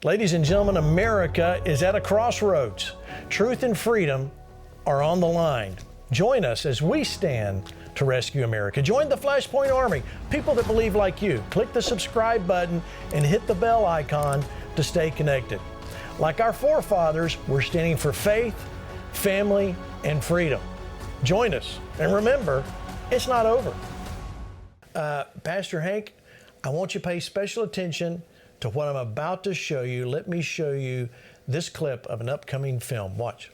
Ladies and gentlemen, America is at a crossroads. Truth and freedom are on the line. Join us as we stand to rescue America. Join the FlashPoint Army, people that believe like you. Click the subscribe button and hit the bell icon to stay connected. Like our forefathers, we're standing for faith, family, and freedom. Join us. And remember, it's not over. Pastor Hank, I want you to pay special attention to what I'm about to show you. Let me show you this clip of an upcoming film. Watch.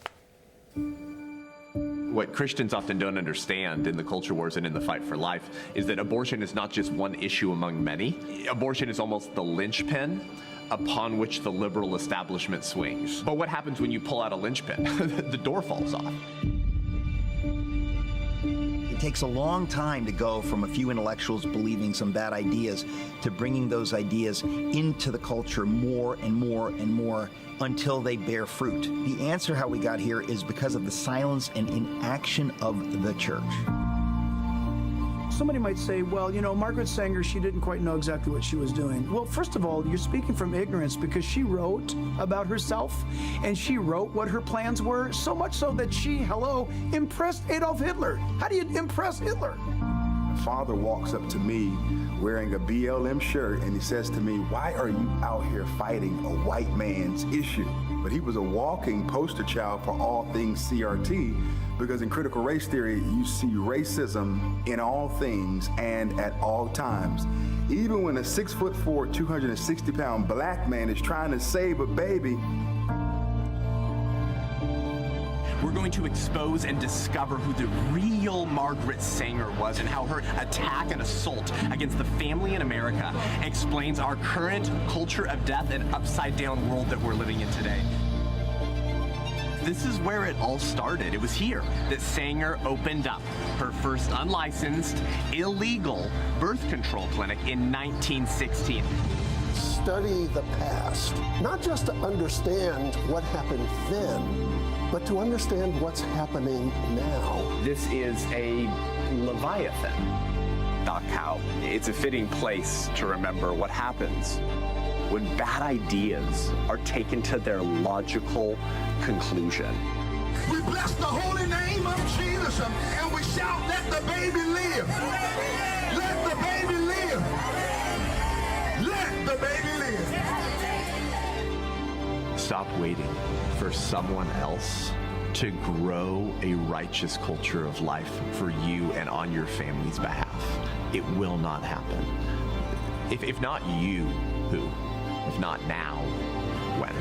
What Christians often don't understand in the culture wars and in the fight for life is that abortion is not just one issue among many. Abortion is almost the linchpin upon which the liberal establishment swings. But what happens when you pull out a linchpin? The door falls off. It takes a long time to go from a few intellectuals believing some bad ideas to bringing those ideas into the culture more and more and more until they bear fruit. The answer how we got here is because of the silence and inaction of the church. Somebody might say, well, you know, Margaret Sanger, she didn't quite know exactly what she was doing. Well, first of all, you're speaking from ignorance because she wrote about herself and she wrote what her plans were, so much so that she, impressed Adolf Hitler. How do you impress Hitler? My father walks up to me wearing a BLM shirt and he says to me, why are you out here fighting a white man's issue? But he was a walking poster child for all things CRT, because in critical race theory, you see racism in all things and at all times. Even when a 6'4", 260-pound black man is trying to save a baby. We're going to expose and discover who the real Margaret Sanger was and how her attack and assault against the family in America explains our current culture of death and upside-down world that we're living in today. This is where it all started. It was here that Sanger opened up her first unlicensed, illegal birth control clinic in 1916. Study the past, not just to understand what happened then, but to understand what's happening now. This is a Leviathan, not cow. It's a fitting place to remember what happens when bad ideas are taken to their logical conclusion. We bless the holy name of Jesus and we shout, let the baby live. Let the baby live. Let the baby live. Stop waiting for someone else to grow a righteous culture of life for you and on your family's behalf. It will not happen. If not you, who? If not now, when?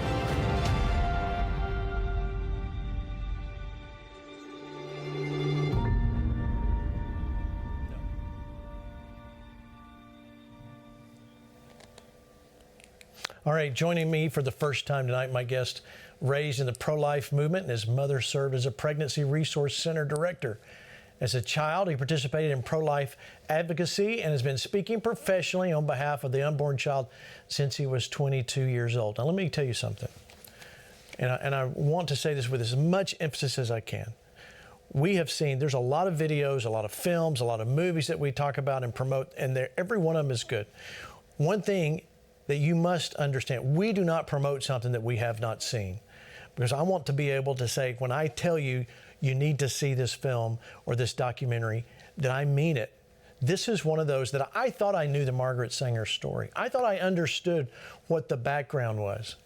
All right, joining me for the first time tonight, my guest, raised in the pro-life movement, and his mother served as a pregnancy resource center director. As a child, he participated in pro-life advocacy and has been speaking professionally on behalf of the unborn child since he was 22 years old. Now, let me tell you something, and I want to say this with as much emphasis as I can. We have seen, there's a lot of videos, a lot of films, a lot of movies that we talk about and promote, and every one of them is good. One thing that you must understand, we do not promote something that we have not seen, because I want to be able to say, when I tell you, you need to see this film or this documentary, that I mean it. This is one of those that I thought I knew the Margaret Sanger story. I thought I understood what the background was.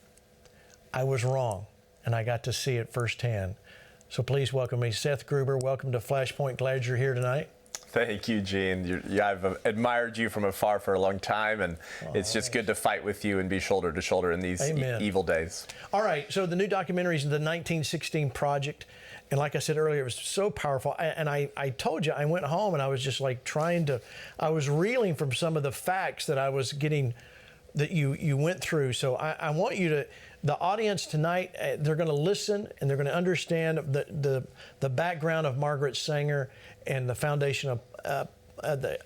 I was wrong, and I got to see it firsthand. So please welcome me, Seth Gruber. Welcome to FlashPoint. Glad you're here tonight. Thank you, Gene. I've admired you from afar for a long time, and it's just good to fight with you and be shoulder to shoulder in these evil days. All right, so the new documentary is the 1916 Project. And like I said earlier, it was so powerful. And I told you, I went home and I was just like I was reeling from some of the facts that I was getting, that you went through. So I want you to, the audience tonight, they're going to listen and they're going to understand the background of Margaret Sanger and the foundation of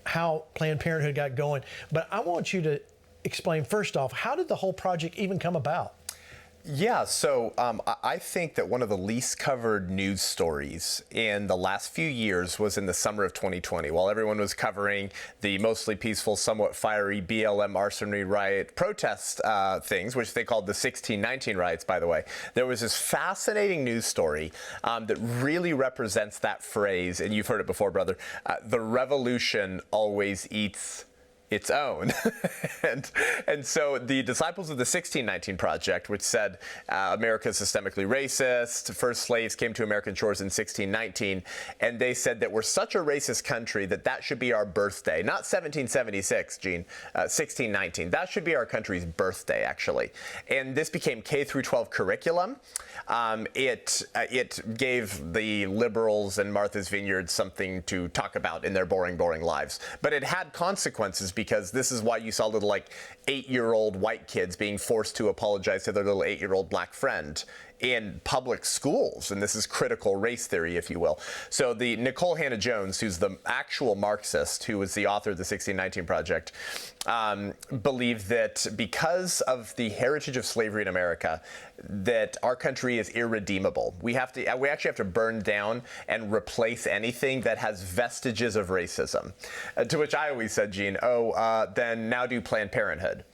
how Planned Parenthood got going. But I want you to explain, first off, how did the whole project even come about? Yeah, so I think that one of the least covered news stories in the last few years was in the summer of 2020, while everyone was covering the mostly peaceful, somewhat fiery BLM arson riot protest things, which they called the 1619 riots, by the way. There was this fascinating news story that really represents that phrase, and you've heard it before, brother, the revolution always eats its own. and so the disciples of the 1619 Project, which said America is systemically racist, first slaves came to American shores in 1619, and they said that we're such a racist country that should be our birthday. Not 1776, Gene, 1619. That should be our country's birthday, actually. And this became K through 12 curriculum. It gave the liberals and Martha's Vineyard something to talk about in their boring, boring lives. But it had consequences, because this is why you saw little 8-year-old white kids being forced to apologize to their little 8-year-old black friend in public schools. And this is critical race theory, if you will. So the Nicole Hannah-Jones, who's the actual Marxist, who was the author of the 1619 Project, believed that because of the heritage of slavery in America, that our country is irredeemable. We actually have to burn down and replace anything that has vestiges of racism. To which I always said, Gene, then now do Planned Parenthood.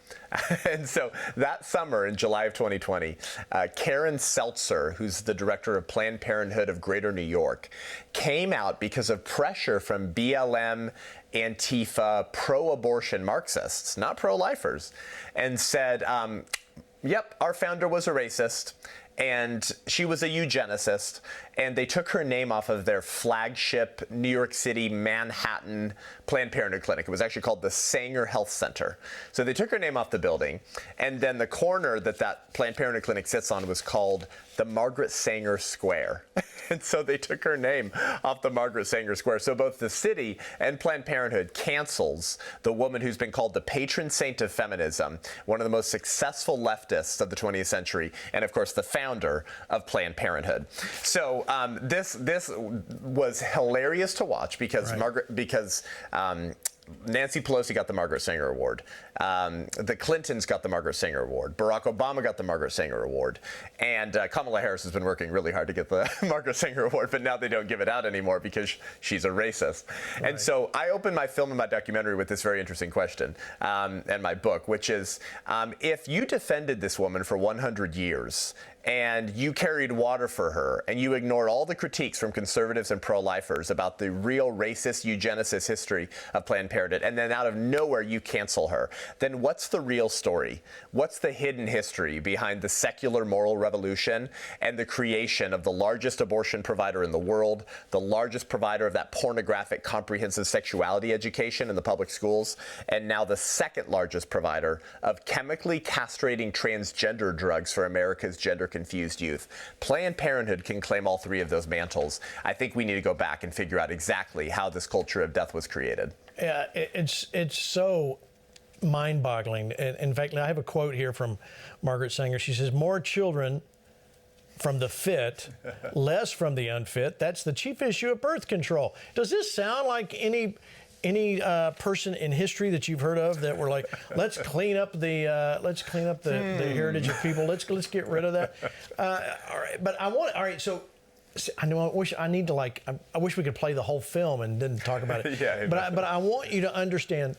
And so that summer in July of 2020, Karen Seltzer, who's the director of Planned Parenthood of Greater New York, came out because of pressure from BLM, Antifa, pro-abortion Marxists, not pro-lifers, and said, yep, our founder was a racist, and she was a eugenicist, and they took her name off of their flagship New York City, Manhattan Planned Parenthood clinic. It was actually called the Sanger Health Center. So they took her name off the building, and then the corner that Planned Parenthood clinic sits on was called the Margaret Sanger Square. And so they took her name off the Margaret Sanger Square. So both the city and Planned Parenthood cancels the woman who's been called the patron saint of feminism, one of the most successful leftists of the 20th century, and of course the founder of Planned Parenthood. So this was hilarious to watch because Nancy Pelosi got the Margaret Sanger Award. The Clintons got the Margaret Sanger Award. Barack Obama got the Margaret Sanger Award. And Kamala Harris has been working really hard to get the Margaret Sanger Award, but now they don't give it out anymore because she's a racist. Right. And so I opened my film and my documentary with this very interesting question, and my book, which is, if you defended this woman for 100 years, and you carried water for her, and you ignored all the critiques from conservatives and pro-lifers about the real racist eugenicist history of Planned Parenthood, and then out of nowhere you cancel her, then what's the real story? What's the hidden history behind the secular moral revolution and the creation of the largest abortion provider in the world, the largest provider of that pornographic comprehensive sexuality education in the public schools, and now the second largest provider of chemically castrating transgender drugs for America's gender-confused youth? Planned Parenthood can claim all three of those mantles. I think we need to go back and figure out exactly how this culture of death was created. Yeah, it's so mind-boggling. In fact, I have a quote here from Margaret Sanger. She says, "More children from the fit, less from the unfit. That's the chief issue of birth control." Does this sound like any person in history that you've heard of that were like, let's clean up the heritage of people. Let's get rid of that. All right, but all right. So I know I wish we could play the whole film and didn't talk about it. Yeah, but I want you to understand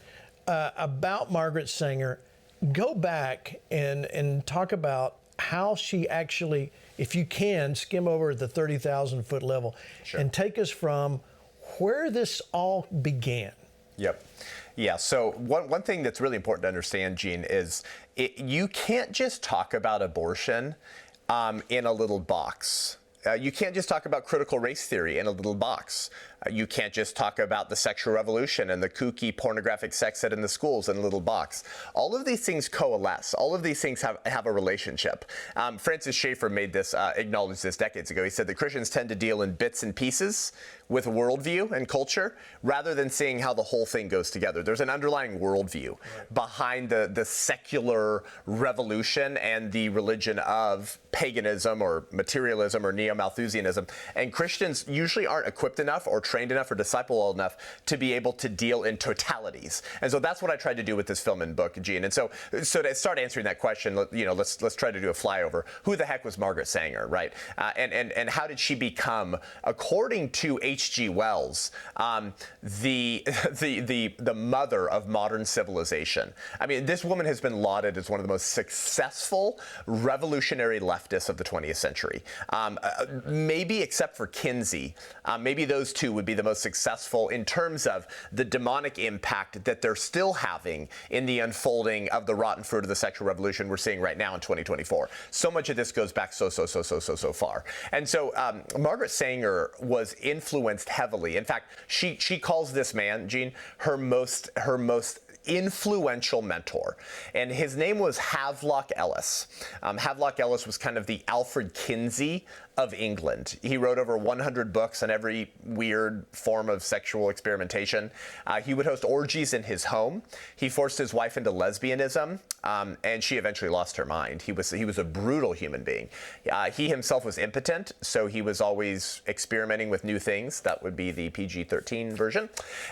about Margaret Sanger. Go back and talk about how she actually, if you can, skim over the 30,000 foot level. Sure. And take us from where this all began. Yep. Yeah. So one thing that's really important to understand, Gene, is you can't just talk about abortion in a little box. You can't just talk about critical race theory in a little box. You can't just talk about the sexual revolution and the kooky pornographic sex ed in the schools in a little box. All of these things coalesce. All of these things have a relationship. Francis Schaeffer acknowledged this decades ago. He said that Christians tend to deal in bits and pieces with worldview and culture rather than seeing how the whole thing goes together. There's an underlying worldview behind the secular revolution and the religion of paganism or materialism or neo-Malthusianism. And Christians usually aren't equipped enough or trained enough or discipled enough to be able to deal in totalities. And so that's what I tried to do with this film and book, Gene. And so to start answering that question, let's try to do a flyover. Who the heck was Margaret Sanger, right? And how did she become, according to H.G. Wells, the mother of modern civilization? I mean, this woman has been lauded as one of the most successful revolutionary leftists of the 20th century. Maybe except for Kinsey, maybe those two would be the most successful in terms of the demonic impact that they're still having in the unfolding of the rotten fruit of the sexual revolution we're seeing right now in 2024. So much of this goes back so far. And so Margaret Sanger was influenced heavily. In fact, she calls this man, Gene, her most influential mentor, and his name was Havelock Ellis. Havelock Ellis was kind of the Alfred Kinsey of England. He wrote over 100 books on every weird form of sexual experimentation. He would host orgies in his home. He forced his wife into lesbianism, and she eventually lost her mind. He was a brutal human being. He himself was impotent, so he was always experimenting with new things. That would be the PG-13 version.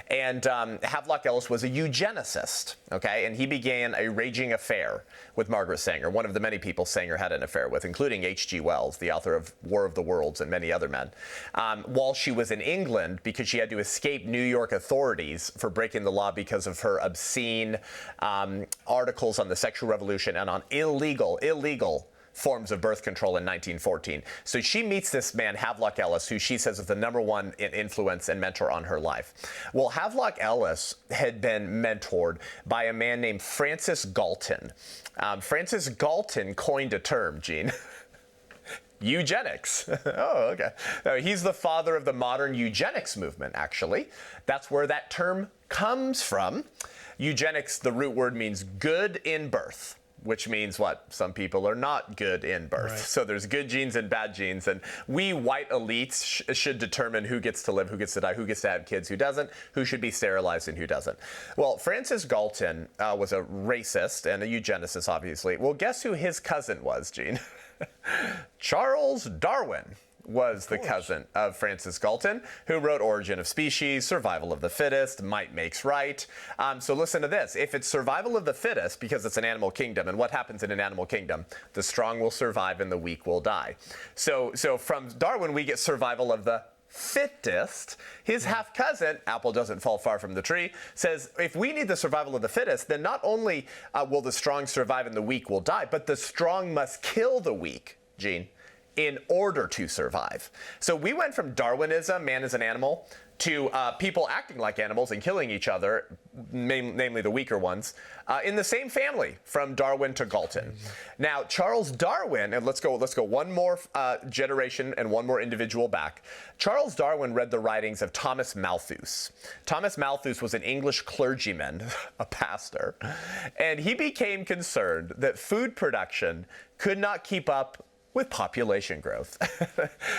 And Havelock Ellis was a eugenicist, okay? And he began a raging affair with Margaret Sanger, one of the many people Sanger had an affair with, including H.G. Wells, the author of War of the Worlds, and many other men. While she was in England, because she had to escape New York authorities for breaking the law because of her obscene articles on the sexual revolution and on illegal forms of birth control in 1914. So she meets this man, Havelock Ellis, who she says is the #1 influence and mentor on her life. Well, Havelock Ellis had been mentored by a man named Francis Galton. Francis Galton coined a term, Gene. Eugenics. Oh, okay. He's the father of the modern eugenics movement, actually. That's where that term comes from. Eugenics, the root word means good in birth, which means what? Some people are not good in birth. Right. So there's good genes and bad genes. And we white elites should determine who gets to live, who gets to die, who gets to have kids, who doesn't, who should be sterilized and who doesn't. Well, Francis Galton was a racist and a eugenicist, obviously. Well, guess who his cousin was, Gene? Charles Darwin was the cousin of Francis Galton, who wrote Origin of Species, Survival of the Fittest, Might Makes Right. So listen to this. If it's survival of the fittest, because it's an animal kingdom, and what happens in an animal kingdom? The strong will survive and the weak will die. So from Darwin, we get survival of the fittest. His half-cousin, apple doesn't fall far from the tree, says if we need the survival of the fittest, then not only will the strong survive and the weak will die, but the strong must kill the weak, Gene, in order to survive. So we went from Darwinism, man is an animal, to people acting like animals and killing each other, namely the weaker ones, in the same family, from Darwin to Galton. Now, Charles Darwin, and let's go one more generation and one more individual back. Charles Darwin read the writings of Thomas Malthus. Thomas Malthus was an English clergyman, a pastor, and he became concerned that food production could not keep up with population growth.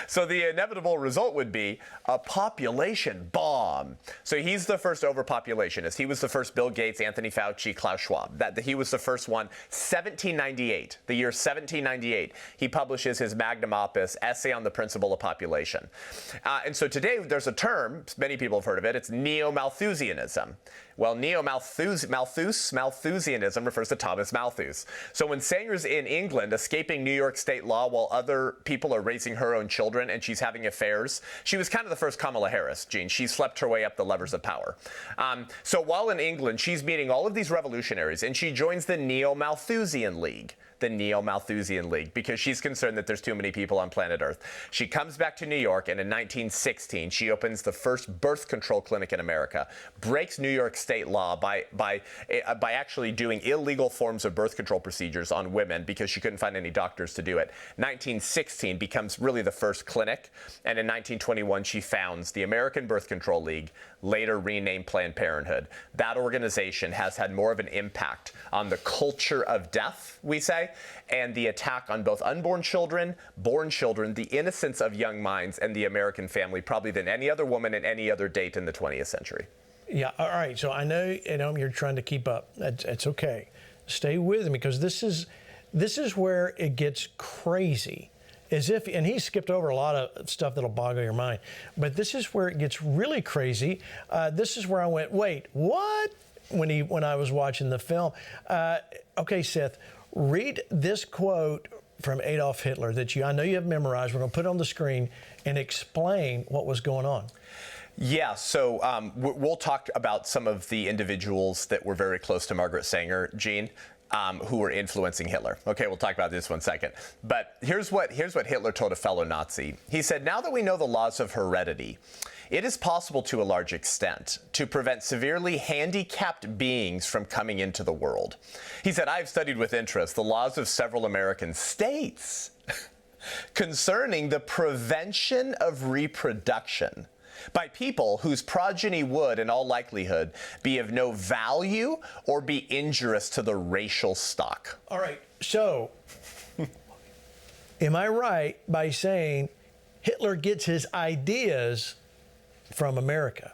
So the inevitable result would be a population bomb. So he's the first overpopulationist. He was the first Bill Gates, Anthony Fauci, Klaus Schwab. He was the first one. 1798, the year 1798, he publishes his magnum opus, Essay on the Principle of Population. And so today there's a term, many people have heard of it, it's neo-Malthusianism. Well, Malthusianism refers to Thomas Malthus. So when Sanger's in England escaping New York state law while other people are raising her own children and she's having affairs, she was kind of the first Kamala Harris, Gene. She slept her way up the levers of power. So while in England, she's meeting all of these revolutionaries and she joins the Neo-Malthusian League. Because she's concerned that there's too many people on planet Earth. She comes back to New York, and in 1916, she opens the first birth control clinic in America, breaks New York state law by actually doing illegal forms of birth control procedures on women because she couldn't find any doctors to do it. 1916 becomes really the first clinic, and in 1921, she founds the American Birth Control League, later renamed Planned Parenthood. That organization has had more of an impact on the culture of death, we say, and the attack on both unborn children, born children, the innocence of young minds, and the American family, probably than any other woman at any other date in the 20th century. Yeah, all right. So I know you're trying to keep up. It's okay. Stay with me, because this is where it gets crazy. as if, and he skipped over a lot of stuff that'll boggle your mind. But this is where it gets really crazy. This is where I went, wait, what? When I was watching the film. Okay, Seth, read this quote from Adolf Hitler that I know you have memorized. We're going to put it on the screen and explain what was going on. Yeah, so we'll talk about some of the individuals that were very close to Margaret Sanger, Gene, who were influencing Hitler. Okay, we'll talk about this one second. But here's what Hitler told a fellow Nazi. He said, now that we know the laws of heredity, it is possible to a large extent to prevent severely handicapped beings from coming into the world. He said, I've studied with interest the laws of several American states concerning the prevention of reproduction by people whose progeny would, in all likelihood, be of no value or be injurious to the racial stock. All right, so am I right by saying Hitler gets his ideas from America?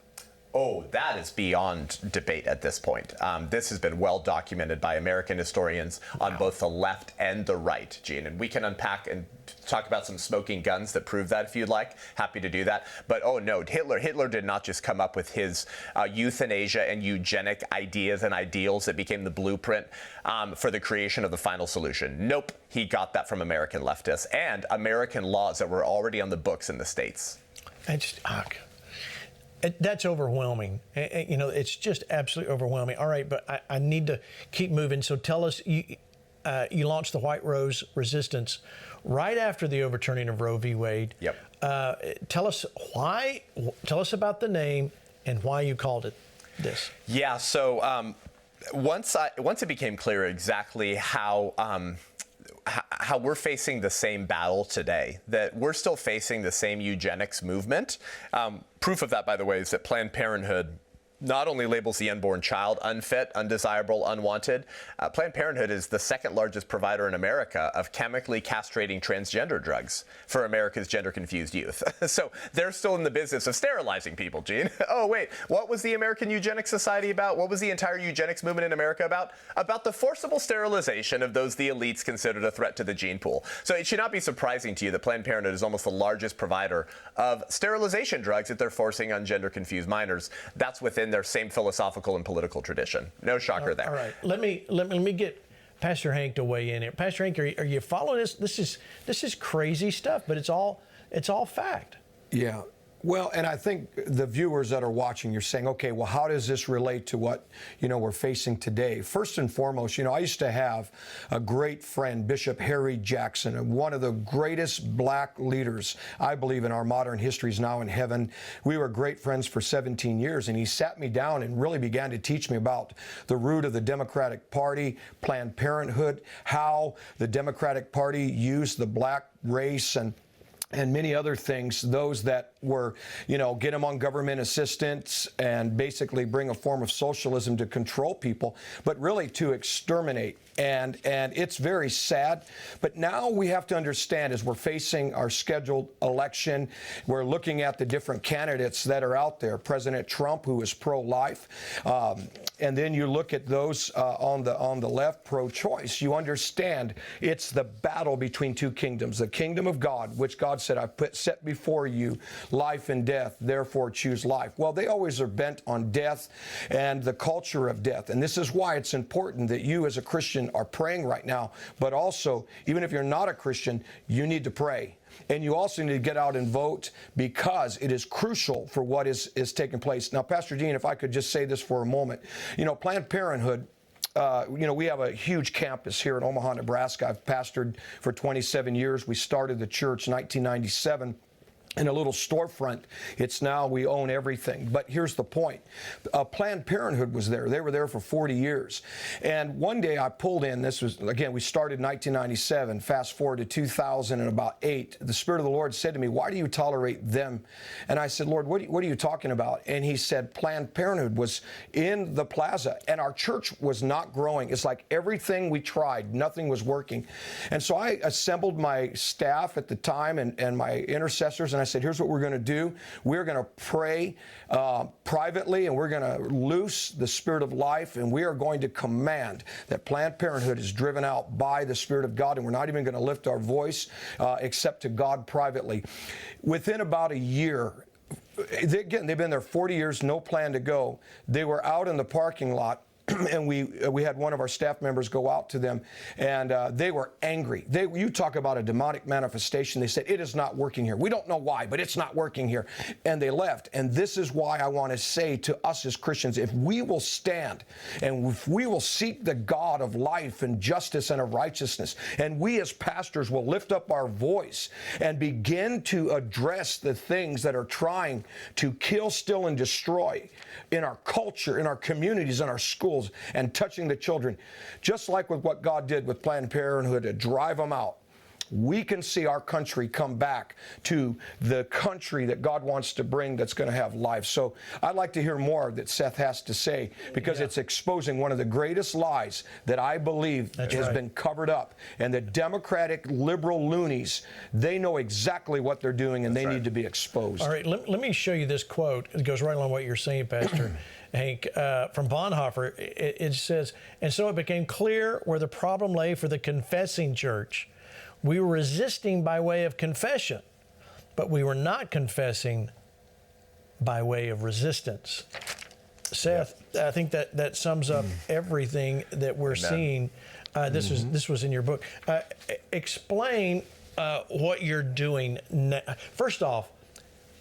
Oh, that is beyond debate at this point. This has been well documented by American historians on both the left and the right, Gene. And we can unpack and talk about some smoking guns that prove that if you'd like. Happy to do that. But oh no, Hitler did not just come up with his euthanasia and eugenic ideas and ideals that became the blueprint for the creation of the final solution. Nope, he got that from American leftists and American laws that were already on the books in the States. That's overwhelming. You know, it's just absolutely overwhelming. All right, but I need to keep moving. So tell us, you launched the White Rose Resistance right after the overturning of Roe v. Wade. Yep. Tell us why. Tell us about the name and why you called it this. Yeah. So once it became clear exactly how we're facing the same battle today, that we're still facing the same eugenics movement. Proof of that, by the way, is that Planned Parenthood not only labels the unborn child unfit, undesirable, unwanted, Planned Parenthood is the second largest provider in America of chemically castrating transgender drugs for America's gender-confused youth. So they're still in the business of sterilizing people, Gene. Oh, wait, what was the American Eugenics Society about? What was the entire eugenics movement in America about? About the forcible sterilization of those the elites considered a threat to the gene pool. So it should not be surprising to you that Planned Parenthood is almost the largest provider of sterilization drugs that they're forcing on gender-confused minors. That's within their same philosophical and political tradition. No shocker there. All right, let me get Pastor Hank to weigh in here. Pastor Hank, are you following this? This is crazy stuff, but it's all fact. Yeah. Well, and I think the viewers that are watching, you're saying, okay, well, how does this relate to what, we're facing today? First and foremost, I used to have a great friend, Bishop Harry Jackson, one of the greatest black leaders, I believe, in our modern history. Is now in heaven. We were great friends for 17 years, and he sat me down and really began to teach me about the root of the Democratic Party, Planned Parenthood, how the Democratic Party used the black race and many other things, those that were, get them on government assistance and basically bring a form of socialism to control people, but really to exterminate. And it's very sad. But now we have to understand, as we're facing our scheduled election, we're looking at the different candidates that are out there. President Trump, who is pro-life, and then you look at those on the left, pro-choice. You understand it's the battle between two kingdoms, the kingdom of God, which God said, I set before you life and death, therefore choose life. Well, they always are bent on death and the culture of death. And this is why it's important that you as a Christian are praying right now, but also, even if you're not a Christian, you need to pray. And you also need to get out and vote, because it is crucial for what is taking place. Now, Pastor Dean, if I could just say this for a moment. Planned Parenthood, we have a huge campus here in Omaha, Nebraska. I've pastored for 27 years. We started the church in 1997. In a little storefront. It's now we own everything. But here's the point. Planned Parenthood was there. They were there for 40 years. And one day I pulled in, this was, again, we started in 1997, fast forward to 2008. The Spirit of the Lord said to me, why do you tolerate them? And I said, Lord, what are you talking about? And he said, Planned Parenthood was in the plaza, and our church was not growing. It's like everything we tried, nothing was working. And so I assembled my staff at the time and my intercessors, and I said, here's what we're going to do. We're going to pray privately, and we're going to loose the spirit of life, and we are going to command that Planned Parenthood is driven out by the Spirit of God, and we're not even going to lift our voice except to God privately. Within about a year, they've been there 40 years, no plan to go. They were out in the parking lot, and we had one of our staff members go out to them, and they were angry. You talk about a demonic manifestation. They said, it is not working here. We don't know why, but it's not working here. And they left. And this is why I want to say to us as Christians, if we will stand and if we will seek the God of life and justice and of righteousness, and we as pastors will lift up our voice and begin to address the things that are trying to kill, steal, and destroy in our culture, in our communities, in our schools, and touching the children, just like with what God did with Planned Parenthood to drive them out, we can see our country come back to the country that God wants to bring that's going to have life. So I'd like to hear more that Seth has to say, because it's exposing one of the greatest lies that I believe has been covered up. And the Democratic liberal loonies, they know exactly what they're doing, and they need to be exposed. All right, let me show you this quote. It goes right along what you're saying, Pastor Hank, from Bonhoeffer. It says, and so it became clear where the problem lay for the confessing church. We were resisting by way of confession, but we were not confessing by way of resistance. Seth, I think that sums up everything that we're seeing. This was in your book. Explain what you're doing. First off,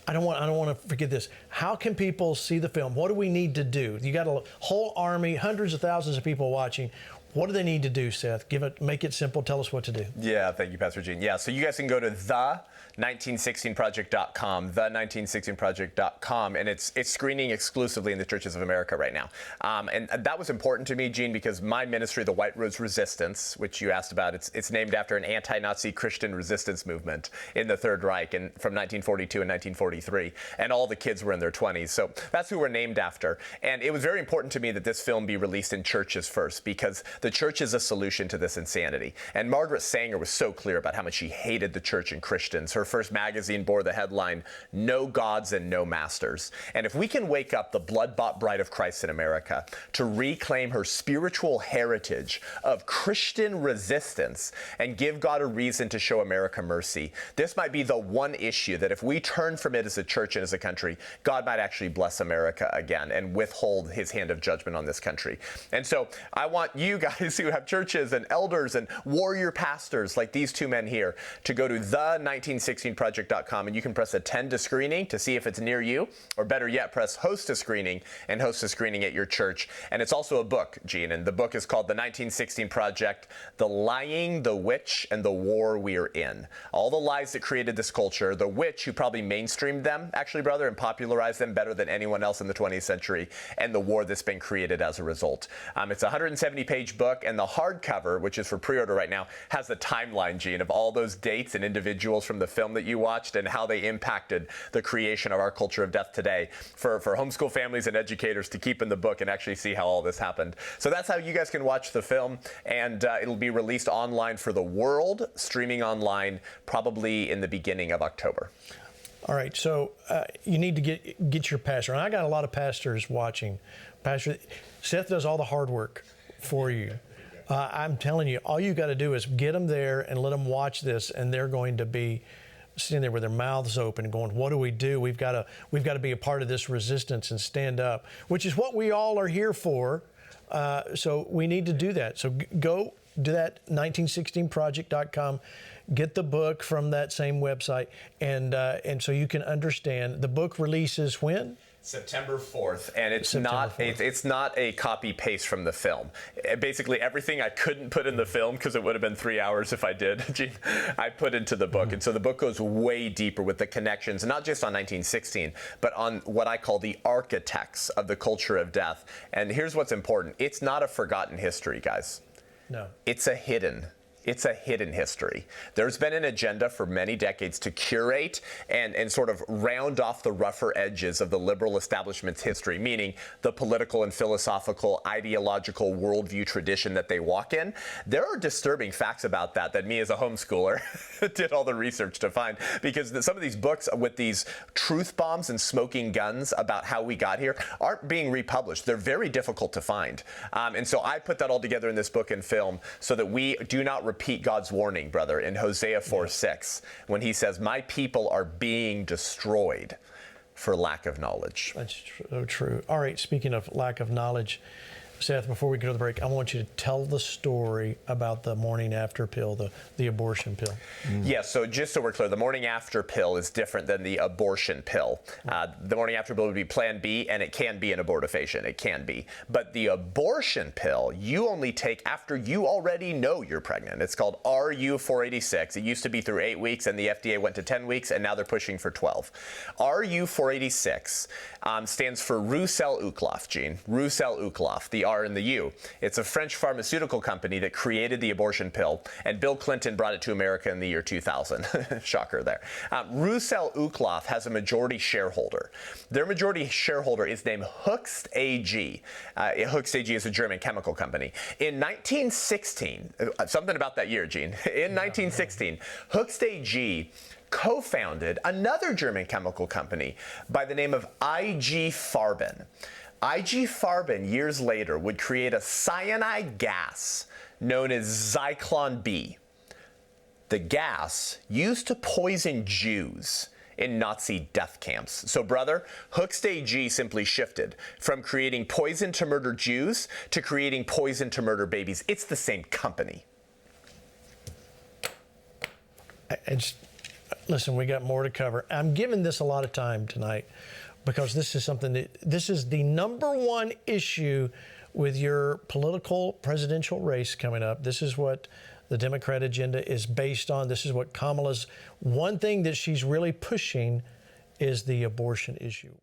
I don't want to forget this. How can people see the film? What do we need to do? You got a whole army, hundreds of thousands of people watching. What do they need to do, Seth? Make it simple. Tell us what to do. Yeah, thank you, Pastor Gene. Yeah, so you guys can go to the1916project.com, the1916project.com, and it's screening exclusively in the Churches of America right now. And that was important to me, Gene, because my ministry, the White Rose Resistance, which you asked about, it's named after an anti-Nazi Christian resistance movement in the Third Reich from 1942 and 1943, and all the kids were in their 20s. So that's who we're named after. And it was very important to me that this film be released in churches first, because the church is a solution to this insanity. And Margaret Sanger was so clear about how much she hated the church and Christians. Her first magazine bore the headline, "No Gods and No Masters." And if we can wake up the blood-bought bride of Christ in America to reclaim her spiritual heritage of Christian resistance and give God a reason to show America mercy, this might be the one issue that if we turn from it as a church and as a country, God might actually bless America again and withhold his hand of judgment on this country. And so I want you guys who have churches and elders and warrior pastors like these two men here to go to the1916project.com, and you can press attend to screening to see if it's near you, or better yet, press host a screening and host a screening at your church. And it's also a book, Gene, and the book is called The 1916 Project, The Lying, the Witch, and the War We're In. All the lies that created this culture, the witch who probably mainstreamed them, actually, brother, and popularized them better than anyone else in the 20th century, and the war that's been created as a result. It's a 170-page book, and the hardcover, which is for pre-order right now, has the timeline, Gene, of all those dates and individuals from the film that you watched and how they impacted the creation of our culture of death today for homeschool families and educators to keep in the book and actually see how all this happened. So that's how you guys can watch the film, and it'll be released online for the world, streaming online probably in the beginning of October. All right, so you need to get your pastor. And I got a lot of pastors watching. Pastor Seth does all the hard work for you. I'm telling you, all you got to do is get them there and let them watch this, and they're going to be sitting there with their mouths open going, what do? We've got to be a part of this resistance and stand up, which is what we all are here for. So we need to do that. So go to that 1916project.com, get the book from that same website, and so you can understand. The book releases when? September 4th, and it's not a copy paste from the film. Basically, everything I couldn't put in the film, because it would have been 3 hours if I did, I put into the book. And so the book goes way deeper with the connections, not just on 1916, but on what I call the architects of the culture of death. And here's what's important. It's not a forgotten history, guys. No. It's a hidden It's a hidden history. There's been an agenda for many decades to curate and sort of round off the rougher edges of the liberal establishment's history, meaning the political and philosophical, ideological worldview tradition that they walk in. There are disturbing facts about that me as a homeschooler did all the research to find, because some of these books with these truth bombs and smoking guns about how we got here aren't being republished. They're very difficult to find. And so I put that all together in this book and film so that we do not repeat God's warning, brother, in Hosea 4:6, when he says, my people are being destroyed for lack of knowledge. That's so true. All right, speaking of lack of knowledge, Seth, before we go to the break, I want you to tell the story about the morning after pill, the abortion pill. Yeah, so just so we're clear, the morning after pill is different than the abortion pill. The morning after pill would be Plan B, and it can be an abortifacient. It can be. But the abortion pill, you only take after you already know you're pregnant. It's called RU486. It used to be through 8 weeks, and the FDA went to 10 weeks, and now they're pushing for 12. RU486 stands for Roussel-Uclof, Gene. Roussel-Uclof, the R and the U. It's a French pharmaceutical company that created the abortion pill, and Bill Clinton brought it to America in the year 2000. Shocker there. Roussel-Uclof has a majority shareholder. Their majority shareholder is named Hoechst AG. Hoechst AG is a German chemical company. In 1916, something about that year, Gene. In 1916, Hoechst AG co-founded another German chemical company by the name of IG Farben. IG Farben, years later, would create a cyanide gas known as Zyklon B. The gas used to poison Jews in Nazi death camps. So, brother, Hoechst AG simply shifted from creating poison to murder Jews to creating poison to murder babies. It's the same company. Listen, we got more to cover. I'm giving this a lot of time tonight because this is the number one issue with your political presidential race coming up. This is what the Democrat agenda is based on. This is what Kamala's one thing that she's really pushing is the abortion issue.